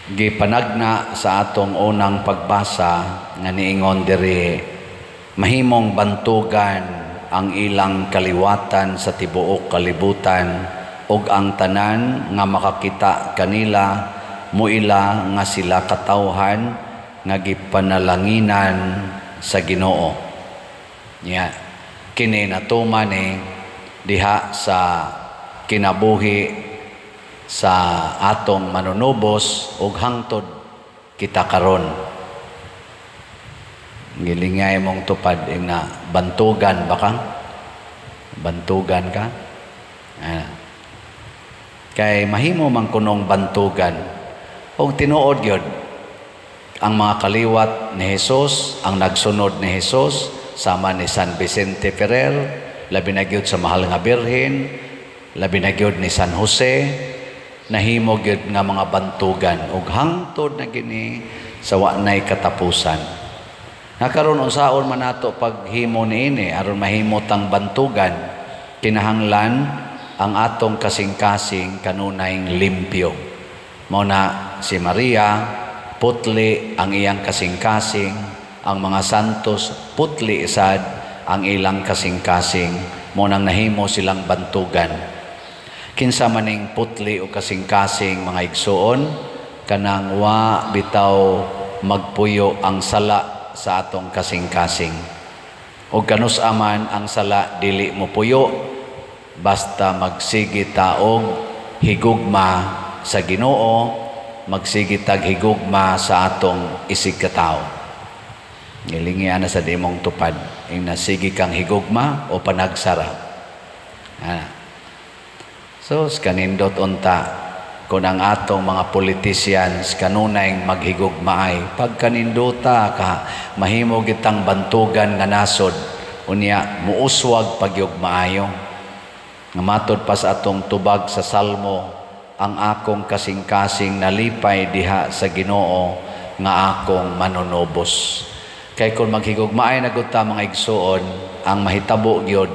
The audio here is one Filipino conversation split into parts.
Gipanagna sa atong unang pagbasa nga niingon diri, mahimong bantugan ang ilang kaliwatan sa tibuok kalibutan ug ang tanan nga makakita kanila muila nga sila katawhan nga gipanalanginan sa Ginoo. Nya kini natuman diha sa kinabuhi sa atong manunubos ug hangtod kita karon. Gilingay mong tupad na bantugan ba ka? Bantugan ka? Kay mahimo man kunong bantugan ug tinuod gyud ang mga kaliwat ni Hesus, ang nagsunod ni Hesus sama ni San Vicente Ferrer, labi na gyud sa Mahal nga Birhen, labi na gyud ni San Jose, nahimo gyud nga mga bantugan ug hangtod na gini sa wa nay katapusan. Nakaron unsaon man nato paghimo niini aron mahimo tang bantugan, kinahanglan ang atong kasing-kasing kanunay limpyo. Mao na si Maria putli ang iyang kasing-kasing, ang mga santos putli isad ang ilang kasing-kasing, mo nang nahimo silang bantugan. Kinsa maning putli o kasing-kasing mga igsuon, kanang wa bitaw magpuyo ang sala sa atong kasing-kasing. O kanus aman ang sala dili mo puyo, basta magsigi taog higugma sa Ginoo, magsigi tag higugma sa atong isig katao. Gilingi ana sa dimong tupad, ing nasigi kang higugma o panagsara. So, kanindot unta, kung ang atong mga politicians kanunay maghigugmaay, pag kanindota ka, mahimo gitang bantugan nga nasod, unya muuswag pagyugmaayo. Nga matod pa sa atong tubag sa Salmo, ang akong kasing-kasing nalipay diha sa Ginoo nga akong manunubos. Kay kung maghigugmaay na guta mga igsuon, ang mahitabo gyud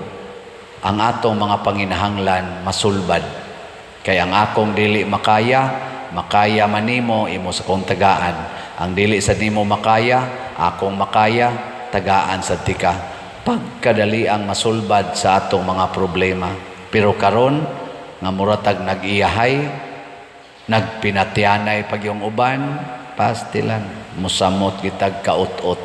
ang atong mga panginahanglan masulbad. Kay ang akong dili makaya manimo imo sa kong tagaan. Ang dili sa nimo makaya, akong makaya, tagaan sa tika. Pagkadali ang masulbad sa atong mga problema. Pero karon nga muratag nag-iyahay, nagpinatyanay pag yung uban, pastilan, musamot gitag kaut-ut.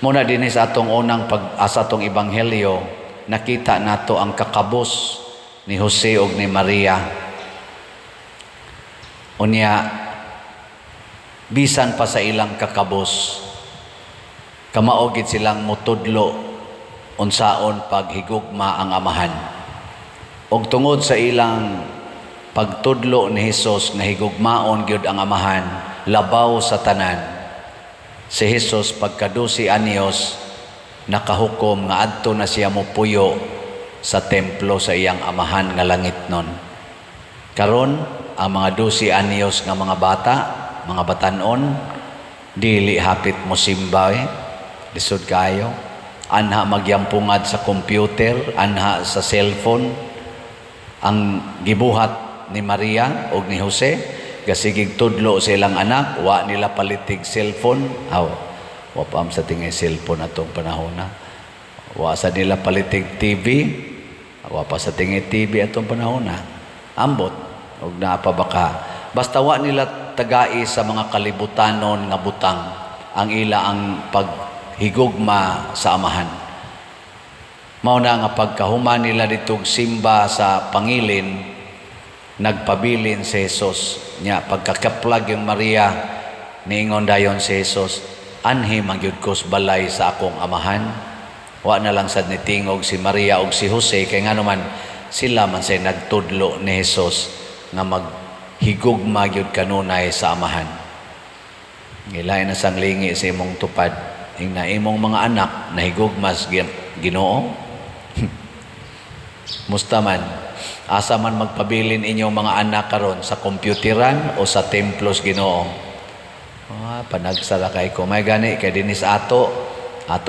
Muna din sa atong unang pag-asa atong ebanghelyo, nakita nato ang kakabos ni Jose ug ni Maria. Unya, bisan pa sa ilang kakabos, kamaugid silang mutudlo unsaon paghigugma ang amahan. Og tungod sa ilang pagtudlo ni Hesus nga higugmaon gyud ang amahan, labaw sa tanan. Si Hesus pagka 12 anyos nakahukom nga adto na siya mopuyo sa templo sa iyang amahan nga langit nun. Karon ang mga 12 anyos nga mga bata, mga batanon, dili hapit mo simba lisod kayo, anha magyampungad sa computer, anha sa cellphone. Ang gibuhat ni Maria o ni Jose, gasigig tudlo sa ilang anak, wa nila palitig cellphone, wa pa sa tingay cellphone atong panahon na. Wa sa nila palitig TV, wa pa sa tingay TV atong panahon na. Ambot, og naapa baka. Basta wa nila tagai sa mga kalibutanon nga butang ang ila ang paghigugma sa amahan. Mao na nga pagkahuman nila ditog simba sa pangilin, nagpabilin si Jesus. Nya pagkakaplag yung Maria, niingon dayon si Jesus, anhi magyud kos balay sa akong amahan. Wa na lang sad nitingog si Maria og si Jose, kay nganuman sila man say nagtudlo ni Jesus nga maghigugma gyud kanunay sa amahan. Ngilay na sang lingi sa imong tupad, ing na imong mga anak nahigugmas Ginoo. Musta man, asa man magpabilin inyong mga anak karon, sa kompyuteran o sa templos Ginoo. Panagsara kay ko may gani kay dinis ato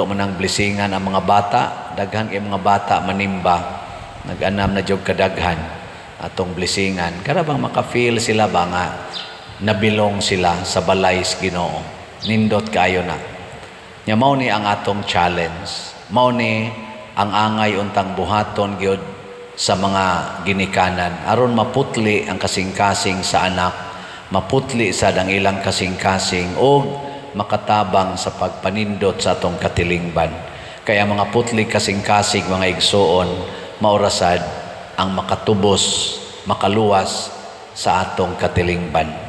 man ang blessingan ang mga bata, daghan kay mga bata manimba, nag-anam na jog kadaghan atong blessingan. Kara bang maka-feel sila ba nga nabilong sila sa balay sa Ginoo. Nindot kaayo na. Nya mao ni ang atong challenge. Mao ni ang angay untang buhaton gyud sa mga ginikanan aron maputli ang kasing-kasing sa anak, maputli sa ang ilang kasing-kasing o makatabang sa pagpanindot sa atong katilingban. Kaya mga putli kasing-kasing mga igsoon maurasad ang makatubos, makaluwas sa atong katilingban.